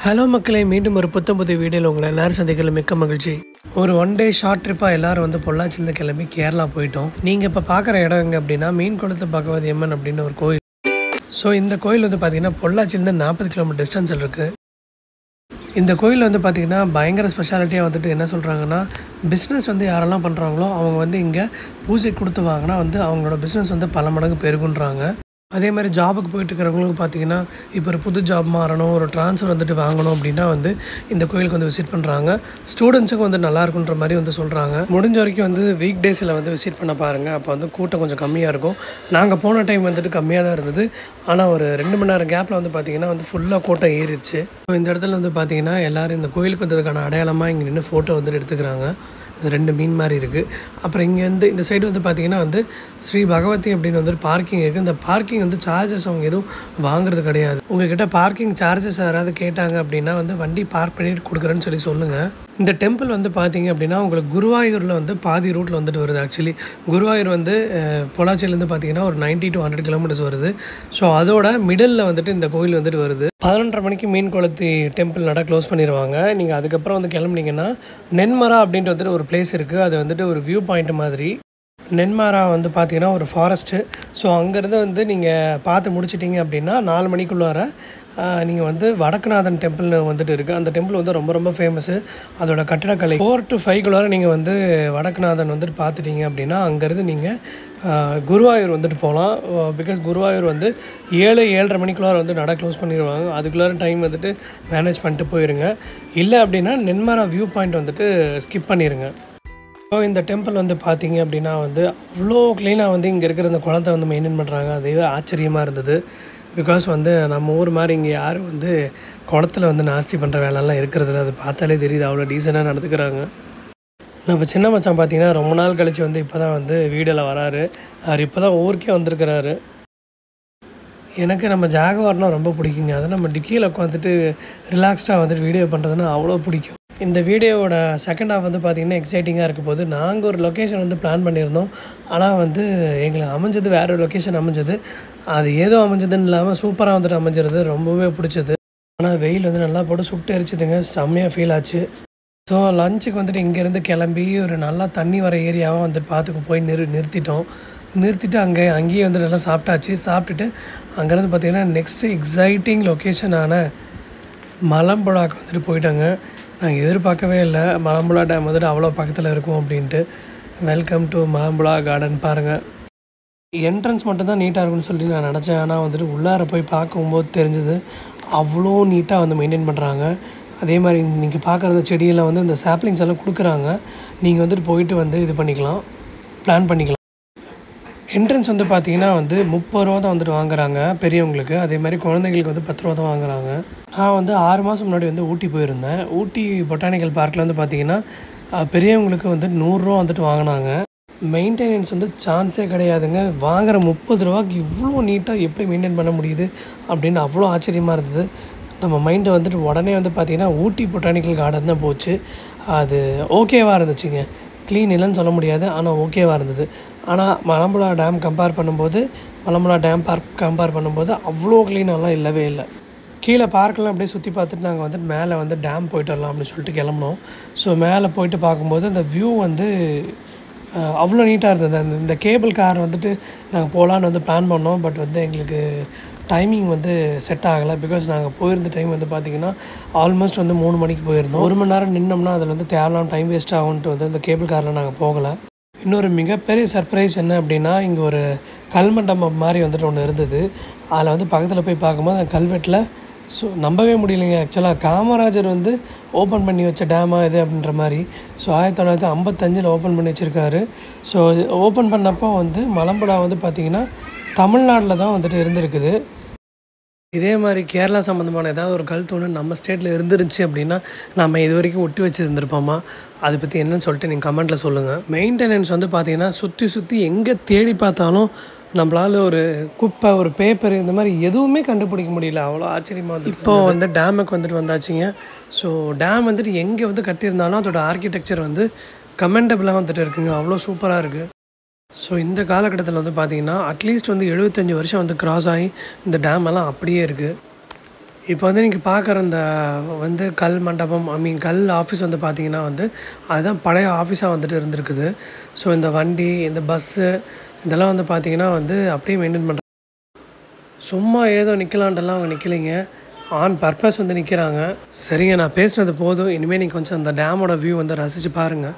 Hello மக்களே, மீண்டும் ஒரு புத்தம்புது வீடியோவில் உங்களை எல்லோரும் சந்திக்கல மிக்க மகிழ்ச்சி. ஒரு ஒன் டே ஷார்ட் ட்ரிப்பாக எல்லோரும் வந்து பொள்ளாச்சிலேருந்து கிளம்பி கேரளா போயிட்டோம். நீங்கள் இப்போ பார்க்குற இடம் எங்கே அப்படின்னா மீன்குளத்து பகவதி அம்மன் அப்படின்னு ஒரு கோயில். ஸோ இந்த கோயில் வந்து பார்த்திங்கன்னா பொள்ளாச்சிலேருந்து 40 கிலோமீட்டர் டிஸ்டன்ஸில் இருக்குது. இந்த கோயில் வந்து பார்த்திங்கன்னா பயங்கர ஸ்பெஷாலிட்டியாக வந்துட்டு என்ன சொல்கிறாங்கன்னா, பிஸ்னஸ் வந்து யாரெல்லாம் பண்ணுறாங்களோ அவங்க வந்து இங்கே பூஜை கொடுத்து வாங்கினா வந்து அவங்களோட பிஸ்னஸ் வந்து பல மடங்கு பெருகுன்றாங்க. அதே மாதிரி ஜாபுக்கு போயிட்டு இருக்கிறவங்களுக்கு பார்த்திங்கன்னா, இப்போ ஒரு புது ஜாப் மாறணும், ஒரு ட்ரான்ஸ்ஃபர் வந்துட்டு வாங்கணும் அப்படின்னா வந்து இந்த கோயிலுக்கு வந்து விசிட் பண்ணுறாங்க. ஸ்டூடெண்ட்ஸுக்கும் வந்து நல்லா இருக்குன்ற மாதிரி வந்து சொல்கிறாங்க. முடிஞ்ச வரைக்கும் வந்து வீக் டேஸில் வந்து விசிட் பண்ண பாருங்கள். அப்போ வந்து கூட்டம் கொஞ்சம் கம்மியாக இருக்கும். நாங்கள் போன டைம் வந்துட்டு கம்மியாக தான் இருந்தது. ஆனால் ஒரு 2 மணி நேரம் கேப்பில் வந்து பார்த்திங்கன்னா வந்து ஃபுல்லாக கூட்டம் ஏறிடுச்சு. இந்த இடத்துல வந்து பார்த்திங்கன்னா எல்லோரும் இந்த கோயிலுக்கு வந்ததுக்கான அடையாளமாக இங்கே நின்று ஃபோட்டோ வந்துட்டு எடுத்துக்கிறாங்க. 2 மீன் மாதிரி இருக்குது. அப்புறம் இங்கேருந்து இந்த சைடு வந்து பார்த்திங்கன்னா வந்து ஸ்ரீ பகவதி அப்படின்னு வந்துட்டு பார்க்கிங் இருக்குது. இந்த பார்க்கிங் வந்து சார்ஜஸ் அவங்க எதுவும் வாங்குறது கிடையாது. உங்கள்கிட்ட பார்க்கிங் சார்ஜஸ் யாராவது கேட்டாங்க அப்படின்னா வந்து வண்டி பார்க் பண்ணிட்டு கொடுக்குறேன்னு சொல்லி சொல்லுங்கள். இந்த டெம்பிள் வந்து பார்த்திங்க அப்படின்னா உங்களுக்கு குருவாயூரில் வந்து பாதி ரூட்டில் வந்துட்டு வருது. ஆக்சுவலி குருவாயூர் வந்து பொள்ளாச்சியிலேருந்து பார்த்திங்கன்னா ஒரு 90 to 100 கிலோமீட்டர்ஸ் வருது. ஸோ அதோட மிடில் வந்துட்டு இந்த கோயில் வந்துட்டு வருது. 11:30 மணிக்கு மீன்குளத்தி டெம்பிள் நட க்ளோஸ் பண்ணிடுவாங்க. நீங்கள் அதுக்கப்புறம் வந்து கிளம்புனீங்கன்னா நென்மரா அப்படின்ட்டு வந்துட்டு ஒரு பிளேஸ் இருக்குது. அது வந்துட்டு ஒரு வியூ பாயிண்ட் மாதிரி. நென்மாரா வந்து பார்த்திங்கன்னா ஒரு ஃபாரஸ்ட்டு. ஸோ அங்கேருந்து வந்து நீங்கள் பார்த்து முடிச்சிட்டிங்க அப்படின்னா 4 மணிக்குள்ளார நீங்கள் வந்து வடக்குநாதன் டெம்பிள்னு வந்துட்டு இருக்குது. அந்த டெம்பிள் வந்து ரொம்ப ரொம்ப ஃபேமஸ்ஸு. அதோட கட்டிடக்கலை 4 to 5 நீங்கள் வந்து வடக்குநாதன் வந்துட்டு பார்த்துட்டிங்க அப்படின்னா அங்கேருந்து நீங்கள் குருவாயூர் வந்துட்டு போகலாம். பிகாஸ் குருவாயூர் வந்து 7-7:30 மணிக்குள்ளார வந்து நட க்ளோஸ் பண்ணிடுவாங்க. அதுக்குள்ளார டைம் வந்துட்டு மேனேஜ் பண்ணிட்டு போயிருங்க. இல்லை அப்படின்னா நென்மாரா வியூ பாயிண்ட் வந்துட்டு ஸ்கிப் பண்ணிடுங்க. ஸோ இந்த டெம்பிள் வந்து பார்த்திங்க அப்படின்னா வந்து அவ்வளோ க்ளீனாக வந்து இங்கே இருக்கிற இந்த குளத்தை வந்து மெயின்டைன் பண்ணுறாங்க. அதுவே ஆச்சரியமாக இருந்தது. பிகாஸ் வந்து நம்ம ஊர் மாதிரி இங்கே யாரும் வந்து குளத்தில் வந்து நாஸ்தி பண்ணுற வேலைலாம் இருக்கிறதில்ல. அது பார்த்தாலே தெரியுது அவ்வளோ டீசெண்டாக நடந்துக்கிறாங்க. நம்ம சின்ன மச்சான் பார்த்திங்கன்னா ரொம்ப நாள் கழித்து வந்து இப்போ தான் வந்து வீடியோவில் வராரு. அவர் இப்போ தான் ஊருக்கே வந்திருக்கிறாரு. எனக்கு நம்ம ஜாகுவார்னால் ரொம்ப பிடிக்குங்க. அதை நம்ம டிக்கியில் உட்காந்துட்டு ரிலாக்ஸ்டாக வந்துட்டு வீடியோ பண்ணுறதுன்னா அவ்வளோ பிடிக்கும். இந்த வீடியோவோட செகண்ட் ஹாஃப் வந்து பார்த்திங்கன்னா எக்ஸைட்டிங்காக இருக்க போது. நாங்கள் ஒரு லொக்கேஷன் வந்து பிளான் பண்ணியிருந்தோம். ஆனால் வந்து எங்களுக்கு அமைஞ்சது வேறு ஒரு லொக்கேஷன் அமைஞ்சது. அது ஏதோ அமைஞ்சதுன்னு இல்லாமல் சூப்பராக வந்துட்டு அமைஞ்சிருது. ரொம்பவே பிடிச்சது. ஆனால் வெயில் வந்து நல்லா போட்டு சுட்டு எரிச்சிதுங்க. செம்மையாக ஃபீல் ஆச்சு. ஸோ லஞ்சுக்கு வந்துட்டு இங்கேருந்து கிளம்பி ஒரு நல்லா தண்ணி வர ஏரியாவாக வந்துட்டு பார்த்துக்கு போய் நிறுத்திட்டு அங்கேயே வந்து நல்லா சாப்பிட்டாச்சு. சாப்பிட்டுட்டு அங்கேருந்து பார்த்திங்கன்னா நெக்ஸ்ட்டு எக்ஸைட்டிங் லொக்கேஷனான மலம்புழாக்கு வந்துட்டு போயிட்டாங்க. நாங்கள் எதிர்பார்க்கவே இல்லை மலம்புழா டேம் வந்துட்டு அவ்வளோ பக்கத்தில் இருக்கும் அப்படின்ட்டு. Welcome to Malampuzha garden. பாருங்கள், என்ட்ரன்ஸ் மட்டும்தான் நீட்டாக இருக்குன்னு சொல்லி நான் நினச்சேன். ஆனால் வந்துட்டு உள்ளார போய் பார்க்கும்போது தெரிஞ்சது அவ்வளோ நீட்டாக வந்து மெயின்டைன் பண்ணுறாங்க. அதே மாதிரி நீங்கள் பார்க்குற செடியெல்லாம் வந்து இந்த சாப்ளிங்ஸ் எல்லாம் கொடுக்குறாங்க. நீங்கள் வந்துட்டு போயிட்டு வந்து இது பண்ணிக்கலாம், பிளான் பண்ணிக்கலாம். என்ட்ரன்ஸ் வந்து பார்த்திங்கன்னா வந்து 30 ரூபா தான் வந்துட்டு வாங்குறாங்க பெரியவங்களுக்கு. அதே மாதிரி குழந்தைங்களுக்கு வந்து 10 ரூபா தான் வாங்குறாங்க. நான் வந்து 6 மாதம் முன்னாடி வந்து ஊட்டி போயிருந்தேன். ஊட்டி பொட்டானிக்கல் பார்க்கில் வந்து பார்த்திங்கன்னா பெரியவங்களுக்கு வந்து 100 ரூபா வந்துட்டு வாங்கினாங்க. மெயின்டெனன்ஸ் வந்து சான்ஸே கிடையாதுங்க. வாங்குகிற 30 ரூபாய்க்கு இவ்வளோ நீட்டாக எப்படி மெயின்டைன் பண்ண முடியுது அப்படின்னு அவ்வளோ ஆச்சரியமாக இருந்தது. நம்ம மைண்டை வந்துட்டு உடனே வந்து பார்த்திங்கன்னா ஊட்டி பொட்டானிக்கல் கார்டன் தான் போச்சு. அது ஓகேவாக இருந்துச்சுங்க. க்ளீன் இல்லைன்னு சொல்ல முடியாது, ஆனால் ஓகேவாக இருந்தது. ஆனால் Malampuzha dam Malampuzha dam park compare பண்ணும்போது அவ்வளோ க்ளீனாலாம் இல்லவே இல்லை. கீழே பார்க்கலாம் அப்படியே சுற்றி பார்த்துட்டு நாங்கள் வந்துட்டு மேலே வந்து டேம் போய்ட்டு வரலாம் அப்படின்னு சொல்லிட்டு கிளம்புனோம். ஸோ மேலே போயிட்டு பார்க்கும்போது அந்த வியூ வந்து அவ்வளோ நீட்டாக இருந்தது. இந்த கேபிள் கார் வந்துட்டு நாங்கள் போகலான்னு வந்து பிளான் பண்ணோம். பட் வந்து எங்களுக்கு டைமிங் வந்து செட் ஆகலை. பிகாஸ் நாங்கள் போயிருந்த டைம் வந்து பார்த்திங்கன்னா ஆல்மோஸ்ட் வந்து 3 மணிக்கு போயிருந்தோம். 1 மணி நேரம் நின்னோம்னா அதில் வந்து தேவையான டைம் வேஸ்ட் ஆகும்ன்ட்டு வந்து அந்த கேபிள் காரில் நாங்கள் போகலை. இன்னொரு மிகப்பெரிய சர்ப்ரைஸ் என்ன அப்படின்னா, இங்கே ஒரு கல்மண்டபம் மாதிரி வந்துட்டு ஒன்று இருந்தது. அதில் வந்து பக்கத்தில் போய் பார்க்கும்போது அந்த கல்வெட்டில் நம்பவே முடியலைங்க. ஆக்சுவலாக காமராஜர் வந்து ஓப்பன் பண்ணி வச்ச டேமா இது அப்படின்ற மாதிரி. ஸோ 1955 ஓப்பன் பண்ணி வச்சுருக்காரு. ஸோ ஓப்பன் பண்ணப்போ வந்து மலம்புழா வந்து பார்த்திங்கன்னா தமிழ்நாட்டில் தான் வந்துட்டு இருந்திருக்குது. இதே மாதிரி கேரளா சம்மந்தமான ஏதாவது ஒரு கல்தூணு நம்ம ஸ்டேட்டில் இருந்துருந்துச்சு அப்படின்னா நம்ம இது வரைக்கும் ஒட்டி வச்சுருந்துருப்போமா? அதை பற்றி என்னன்னு சொல்லிட்டு நீங்கள் கமெண்ட்டில் சொல்லுங்கள். மெயின்டெனன்ஸ் வந்து பார்த்திங்கன்னா சுற்றி எங்கே தேடி பார்த்தாலும் நம்மளால் ஒரு குப்பை, ஒரு பேப்பர் இந்த மாதிரி எதுவுமே கண்டுபிடிக்க முடியல. அவ்வளோ ஆச்சரியமாக வந்து இப்போது வந்து டேமுக்கு வந்துட்டு வந்தாச்சுங்க. ஸோ டேம் வந்துட்டு எங்கே வந்து கட்டியிருந்தாலும் அதோட ஆர்கிடெக்சர் வந்து கமெண்டபிளாக வந்துட்டு இருக்குங்க. அவ்வளோ சூப்பராக இருக்குது. ஸோ இந்த காலகட்டத்தில் வந்து பார்த்திங்கன்னா அட்லீஸ்ட் வந்து 75 வருஷம் வந்து கிராஸ் ஆகி இந்த டேம் எல்லாம் அப்படியே இருக்குது. இப்போ வந்து நீங்கள் பார்க்குற இந்த வந்து கல் மண்டபம் கல் ஆஃபீஸ் வந்து பார்த்தீங்கன்னா வந்து அதுதான் பழைய ஆஃபீஸாக வந்துட்டு இருந்திருக்குது. ஸோ இந்த வண்டி, இந்த பஸ்ஸு இதெல்லாம் வந்து பார்த்தீங்கன்னா வந்து அப்படியே மெயின்டெயின் பண்ணுறாங்க. சும்மா ஏதோ நிற்கலான்ட்டுலாம் அவங்க நிற்கலைங்க. ஆன் பர்பஸ் வந்து நிற்கிறாங்க. சரிங்க, நான் பேசுனது போதும். இனிமேல் நீங்கள் கொஞ்சம் அந்த டேமோட வியூ வந்து ரசித்து பாருங்கள்.